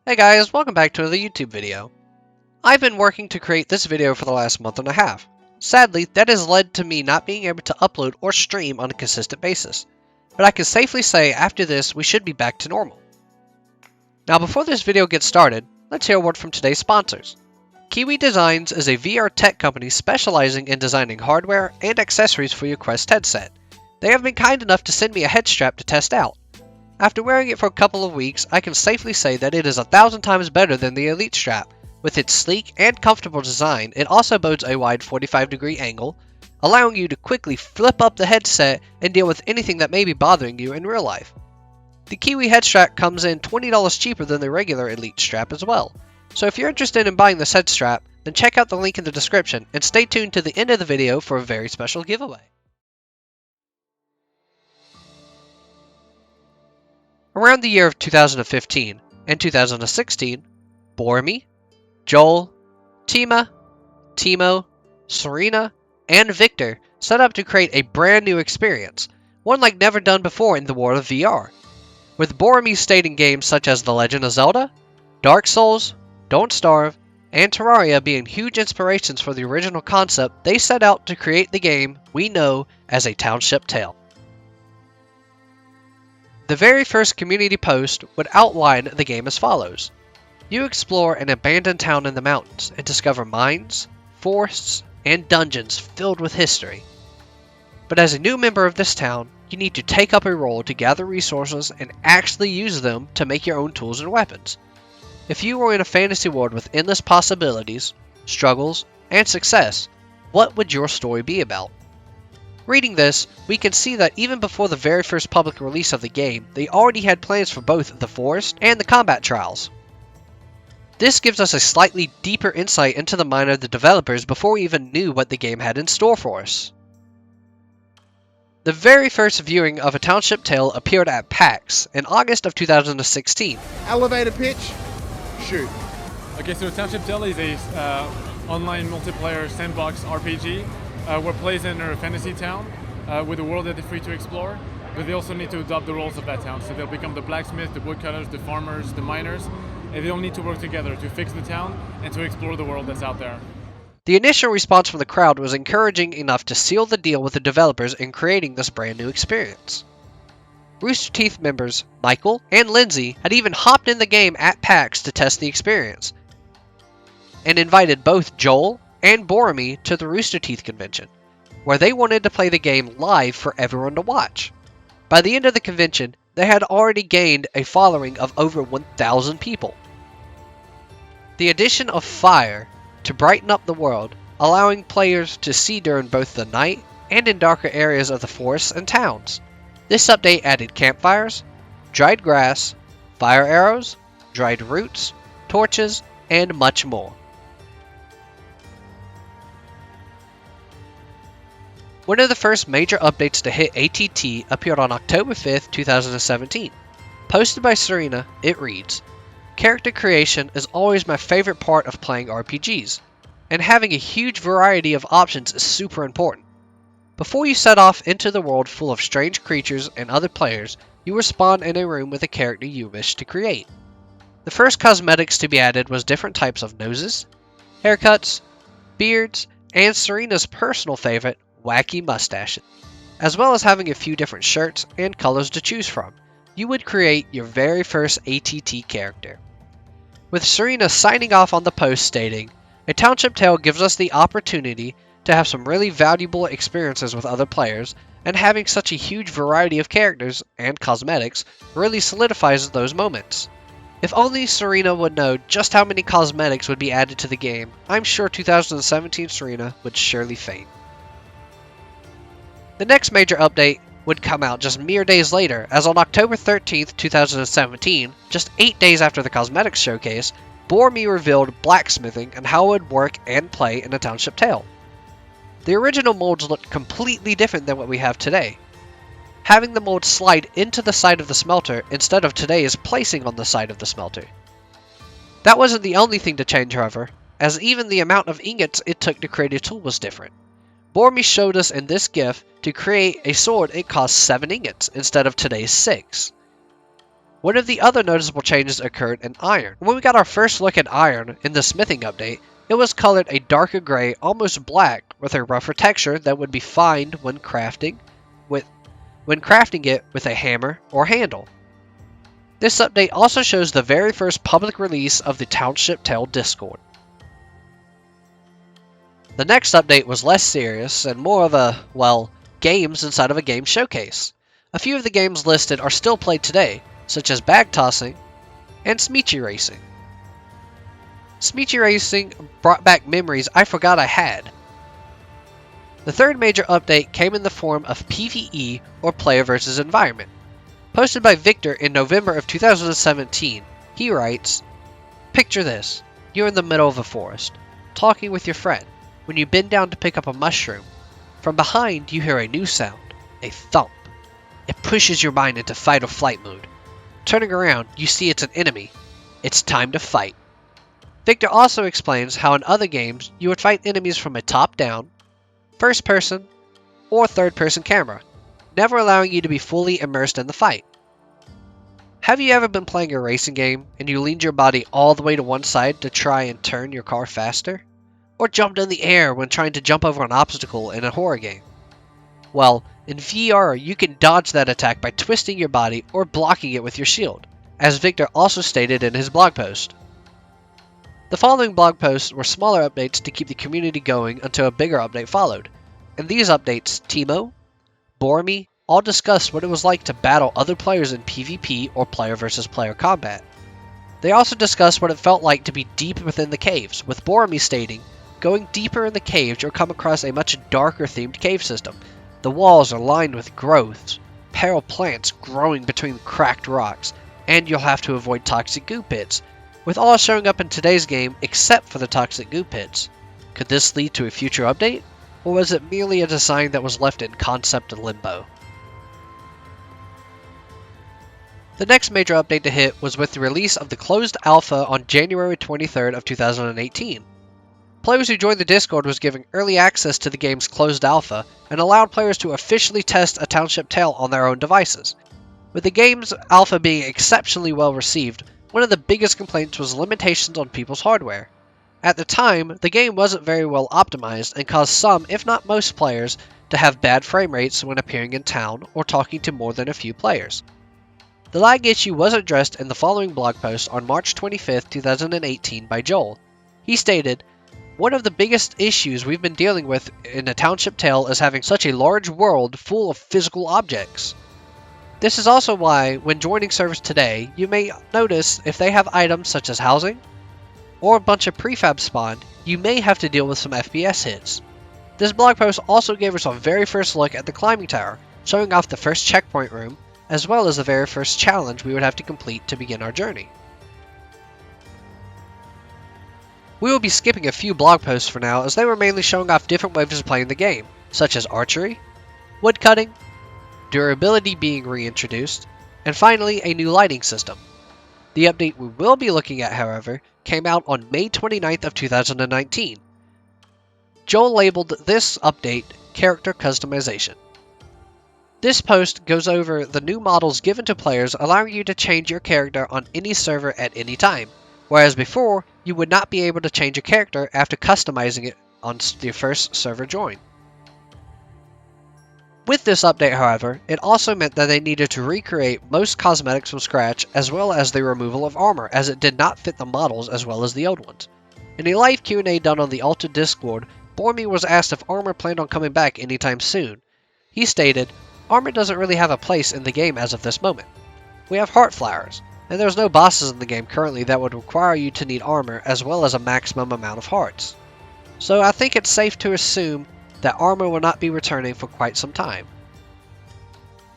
Hey guys, welcome back to another YouTube video. I've been working to create this video for the last month and a half. Sadly, that has led to me not being able to upload or stream on a consistent basis. But I can safely say after this, we should be back to normal. Now before this video gets started, let's hear a word from today's sponsors. Kiwi Designs is a VR tech company specializing in designing hardware and accessories for your Quest headset. They have been kind enough to send me a headstrap to test out. After wearing it for a couple of weeks, I can safely say that it is 1,000 times better than the Elite strap. With its sleek and comfortable design, it also boasts a wide 45-degree angle, allowing you to quickly flip up the headset and deal with anything that may be bothering you in real life. The Kiwi head strap comes in $20 cheaper than the regular Elite strap as well. So if you're interested in buying this head strap, then check out the link in the description and stay tuned to the end of the video for a very special giveaway. Around the year of 2015 and 2016, Boramy, Joel, Tima, Timo, Serena, and Victor set up to create a brand new experience, one like never done before in the world of VR. With Boramy stating games such as The Legend of Zelda, Dark Souls, Don't Starve, and Terraria being huge inspirations for the original concept, they set out to create the game we know as A Township Tale. The very first community post would outline the game as follows. You explore an abandoned town in the mountains and discover mines, forests, and dungeons filled with history. But as a new member of this town, you need to take up a role to gather resources and actually use them to make your own tools and weapons. If you were in a fantasy world with endless possibilities, struggles, and success, what would your story be about? Reading this, we can see that even before the very first public release of the game, they already had plans for both the forest and the combat trials. This gives us a slightly deeper insight into the mind of the developers before we even knew what the game had in store for us. The very first viewing of A Township Tale appeared at PAX in August of 2016. Elevator pitch, shoot. Okay, so Township Tale is a online multiplayer sandbox RPG where players enter a fantasy town with a world that is free to explore, but they also need to adopt the roles of that town. So they'll become the blacksmith, the woodcutters, the farmers, the miners, and they all need to work together to fix the town and to explore the world that's out there. The initial response from the crowd was encouraging enough to seal the deal with the developers in creating this brand new experience. Rooster Teeth members Michael and Lindsay had even hopped in the game at PAX to test the experience, and invited both Joel and Boramy to the Rooster Teeth convention, where they wanted to play the game live for everyone to watch. By the end of the convention, they had already gained a following of over 1,000 people. The addition of fire to brighten up the world, allowing players to see during both the night and in darker areas of the forests and towns. This update added campfires, dried grass, fire arrows, dried roots, torches, and much more. One of the first major updates to hit ATT appeared on October 5th, 2017. Posted by Serena, it reads, "Character creation is always my favorite part of playing RPGs, and having a huge variety of options is super important. Before you set off into the world full of strange creatures and other players, you will spawn in a room with a character you wish to create. The first cosmetics to be added was different types of noses, haircuts, beards, and Serena's personal favorite, wacky mustaches, as well as having a few different shirts and colors to choose from. You would create your very first ATT character." With Serena signing off on the post stating, "A Township Tale gives us the opportunity to have some really valuable experiences with other players, and having such a huge variety of characters and cosmetics really solidifies those moments. If only Serena would know just how many cosmetics would be added to the game, I'm sure 2017 Serena would surely faint." The next major update would come out just mere days later, as on October 13th, 2017, just 8 days after the cosmetics showcase, Boramy revealed blacksmithing and how it would work and play in A Township Tale. The original molds looked completely different than what we have today, having the mold slide into the side of the smelter instead of today's placing on the side of the smelter. That wasn't the only thing to change, however, as even the amount of ingots it took to create a tool was different. Boramy showed us in this GIF to create a sword it cost 7 ingots instead of today's 6. One of the other noticeable changes occurred in iron. When we got our first look at iron in the smithing update, it was colored a darker gray, almost black, with a rougher texture that would be fined when crafting it with a hammer or handle. This update also shows the very first public release of the Township Tale Discord. The next update was less serious and more of a, well, games inside of a game showcase. A few of the games listed are still played today, such as bag tossing and Smeechy Racing. Smeechy Racing brought back memories I forgot I had. The third major update came in the form of PvE, or Player vs. Environment. Posted by Victor in November of 2017, he writes, "Picture this. You're in the middle of a forest, talking with your friend, when you bend down to pick up a mushroom. From behind you hear a new sound, a thump. It pushes your mind into fight or flight mode. Turning around, you see it's an enemy. It's time to fight." Victor also explains how in other games you would fight enemies from a top-down, first-person, or third-person camera, never allowing you to be fully immersed in the fight. Have you ever been playing a racing game and you leaned your body all the way to one side to try and turn your car faster? Or jumped in the air when trying to jump over an obstacle in a horror game? Well, in VR you can dodge that attack by twisting your body or blocking it with your shield, as Victor also stated in his blog post. The following blog posts were smaller updates to keep the community going until a bigger update followed. In these updates, Timo, Boramy all discussed what it was like to battle other players in PvP or player versus player combat. They also discussed what it felt like to be deep within the caves, with Boramy stating, "Going deeper in the caves you'll come across a much darker themed cave system. The walls are lined with growths, pale plants growing between cracked rocks, and you'll have to avoid toxic goo pits, with all showing up in today's game except for the toxic goo pits. Could this lead to a future update? Or was it merely a design that was left in concept limbo?" The next major update to hit was with the release of the closed alpha on January 23rd of 2018. Players who joined the Discord was given early access to the game's closed alpha and allowed players to officially test A Township Tale on their own devices. With the game's alpha being exceptionally well received, one of the biggest complaints was limitations on people's hardware. At the time, the game wasn't very well optimized and caused some, if not most players, to have bad frame rates when appearing in town or talking to more than a few players. The lag issue was addressed in the following blog post on March 25, 2018 by Joel. He stated, "One of the biggest issues we've been dealing with in A Township Tale is having such a large world full of physical objects. This is also why, when joining servers today, you may notice if they have items such as housing, or a bunch of prefab spawned, you may have to deal with some FPS hits." This blog post also gave us our very first look at the climbing tower, showing off the first checkpoint room, as well as the very first challenge we would have to complete to begin our journey. We will be skipping a few blog posts for now, as they were mainly showing off different ways of playing the game, such as archery, woodcutting, durability being reintroduced, and finally a new lighting system. The update we will be looking at, however, came out on May 29th of 2019. Joel labeled this update Character Customization. This post goes over the new models given to players, allowing you to change your character on any server at any time, whereas before, you would not be able to change your character after customizing it on your first server join. With this update, however, it also meant that they needed to recreate most cosmetics from scratch, as well as the removal of armor, as it did not fit the models as well as the old ones. In a live Q&A done on the Altered Discord, Boramy was asked if armor planned on coming back anytime soon. He stated, "Armor doesn't really have a place in the game as of this moment. We have heart flowers, and there's no bosses in the game currently that would require you to need armor as well as a maximum amount of hearts. So I think it's safe to assume that armor will not be returning for quite some time."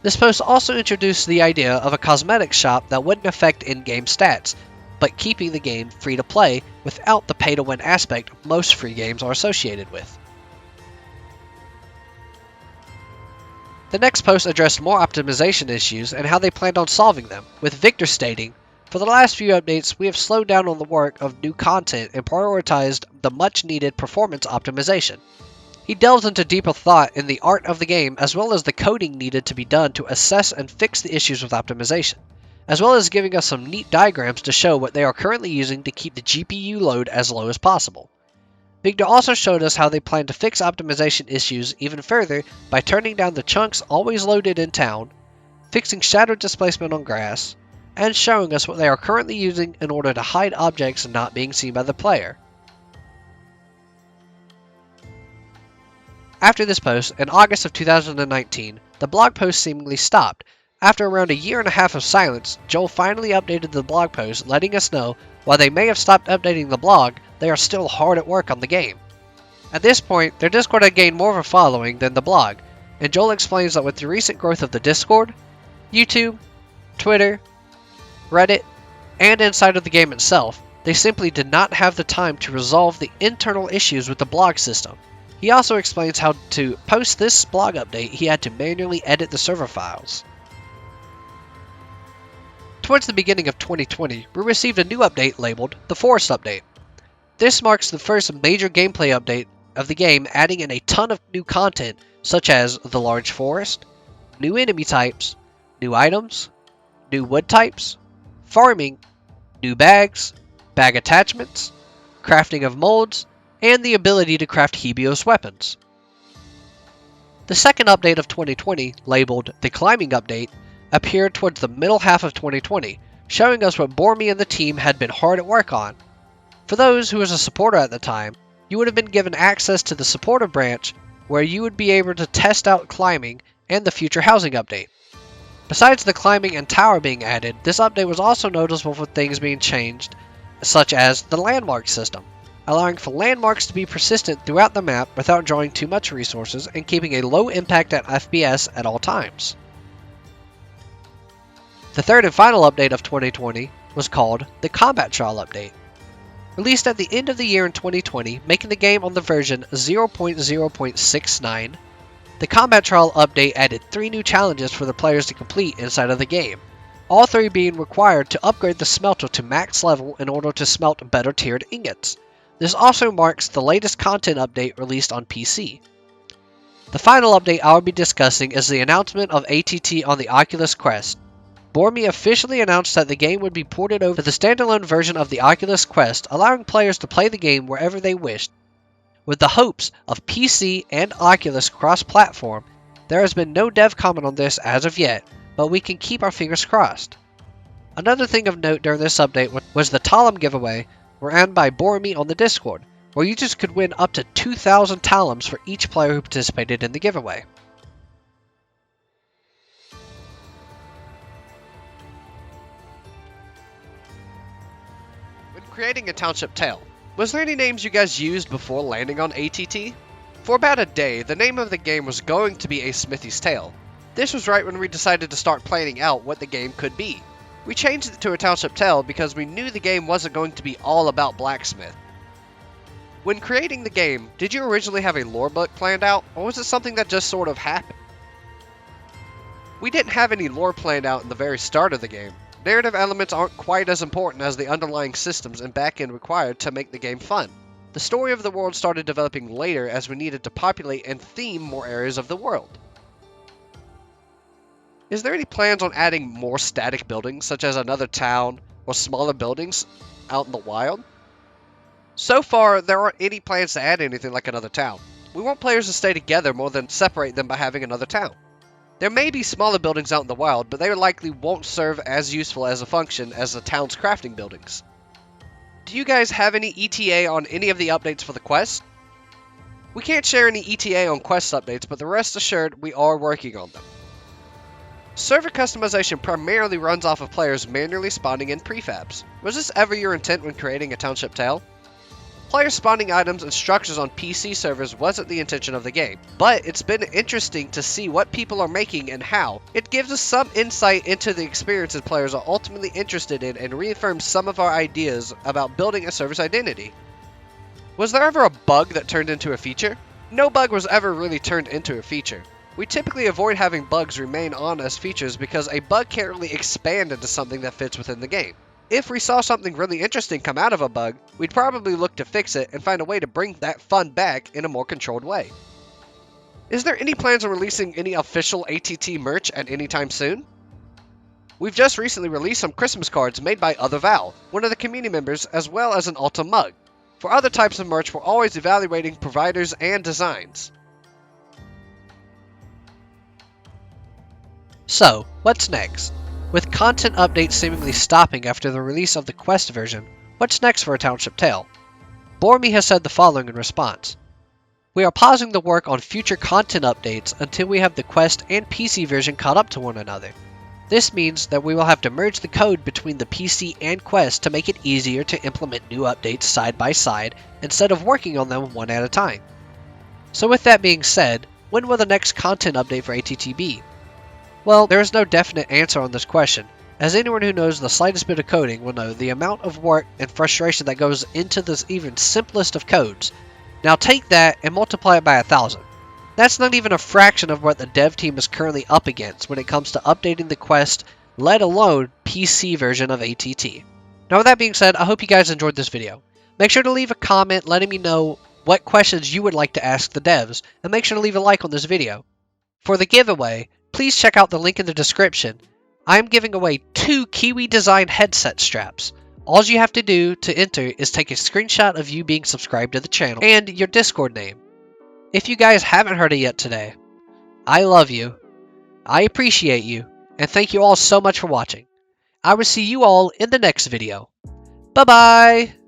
This post also introduced the idea of a cosmetics shop that wouldn't affect in-game stats, but keeping the game free to play without the pay-to-win aspect most free games are associated with. The next post addressed more optimization issues and how they planned on solving them, with Victor stating, "For the last few updates, we have slowed down on the work of new content and prioritized the much-needed performance optimization." He delves into deeper thought in the art of the game as well as the coding needed to be done to assess and fix the issues with optimization. as well as giving us some neat diagrams to show what they are currently using to keep the GPU load as low as possible. Victor also showed us how they plan to fix optimization issues even further by turning down the chunks always loaded in town, fixing shadow displacement on grass, and showing us what they are currently using in order to hide objects not being seen by the player. After this post, in August of 2019, the blog post seemingly stopped. After around a year and a half of silence, Joel finally updated the blog post, letting us know while they may have stopped updating the blog, they are still hard at work on the game. At this point, their Discord had gained more of a following than the blog, and Joel explains that with the recent growth of the Discord, YouTube, Twitter, Reddit, and inside of the game itself, they simply did not have the time to resolve the internal issues with the blog system. He also explains how to post this blog update he had to manually edit the server files. Towards the beginning of 2020, we received a new update labeled the Forest Update. This marks the first major gameplay update of the game, adding in a ton of new content such as the large forest, new enemy types, new items, new wood types, farming, new bags, bag attachments, crafting of molds, and the ability to craft Hebios weapons. The second update of 2020, labeled the Climbing Update, appeared towards the middle half of 2020, showing us what Boramy and the team had been hard at work on. For those who was a supporter at the time, you would have been given access to the supporter branch where you would be able to test out climbing and the future housing update. Besides the climbing and tower being added, this update was also noticeable for things being changed, such as the landmark system, allowing for landmarks to be persistent throughout the map without drawing too much resources and keeping a low impact at FPS at all times. The third and final update of 2020 was called the Combat Trial Update. Released at the end of the year in 2020, making the game on the version 0.0.69, the Combat Trial Update added 3 new challenges for the players to complete inside of the game, all 3 being required to upgrade the smelter to max level in order to smelt better tiered ingots. This also marks the latest content update released on PC. The final update I will be discussing is the announcement of ATT on the Oculus Quest. Boramy officially announced that the game would be ported over to the standalone version of the Oculus Quest, allowing players to play the game wherever they wished. With the hopes of PC and Oculus cross-platform, there has been no dev comment on this as of yet, but we can keep our fingers crossed. Another thing of note during this update was the Talum giveaway ran by Boramy on the Discord, where users could win up to 2,000 Talums for each player who participated in the giveaway. Creating A Township Tale, was there any names you guys used before landing on ATT? For about a day, the name of the game was going to be A Smithy's Tale. This was right when we decided to start planning out what the game could be. We changed it to A Township Tale because we knew the game wasn't going to be all about blacksmith. When creating the game, did you originally have a lore book planned out, or was it something that just sort of happened? We didn't have any lore planned out in the very start of the game. Narrative elements aren't quite as important as the underlying systems and backend required to make the game fun. The story of the world started developing later as we needed to populate and theme more areas of the world. Is there any plans on adding more static buildings, such as another town or smaller buildings out in the wild? So far, there aren't any plans to add anything like another town. We want players to stay together more than separate them by having another town. There may be smaller buildings out in the wild, but they likely won't serve as useful as a function as the town's crafting buildings. Do you guys have any ETA on any of the updates for the quest? We can't share any ETA on quest updates, but rest assured we are working on them. Server customization primarily runs off of players manually spawning in prefabs. Was this ever your intent when creating A Township Tale? Players spawning items and structures on PC servers wasn't the intention of the game, but it's been interesting to see what people are making and how. It gives us some insight into the experiences players are ultimately interested in and reaffirms some of our ideas about building a server's identity. Was there ever a bug that turned into a feature? No bug was ever really turned into a feature. We typically avoid having bugs remain on as features because a bug can't really expand into something that fits within the game. If we saw something really interesting come out of a bug, we'd probably look to fix it and find a way to bring that fun back in a more controlled way. Is there any plans on releasing any official ATT merch at any time soon? We've just recently released some Christmas cards made by Other Val, one of the community members, as well as an Ulta mug. For other types of merch, we're always evaluating providers and designs. So, what's next? With content updates seemingly stopping after the release of the Quest version, what's next for A Township Tale? Boramy has said the following in response. We are pausing the work on future content updates until we have the Quest and PC version caught up to one another. This means that we will have to merge the code between the PC and Quest to make it easier to implement new updates side by side instead of working on them one at a time. So with that being said, when will the next content update for ATT be? Well, there is no definite answer on this question, as anyone who knows the slightest bit of coding will know the amount of work and frustration that goes into this even simplest of codes. Now take that and multiply it by 1,000. That's not even a fraction of what the dev team is currently up against when it comes to updating the Quest, let alone PC version of ATT. Now with that being said, I hope you guys enjoyed this video. Make sure to leave a comment letting me know what questions you would like to ask the devs, and make sure to leave a like on this video. For the giveaway, please check out the link in the description. I am giving away 2 Kiwi Design headset straps. All you have to do to enter is take a screenshot of you being subscribed to the channel and your Discord name. If you guys haven't heard it yet today, I love you, I appreciate you, and thank you all so much for watching. I will see you all in the next video. Bye bye!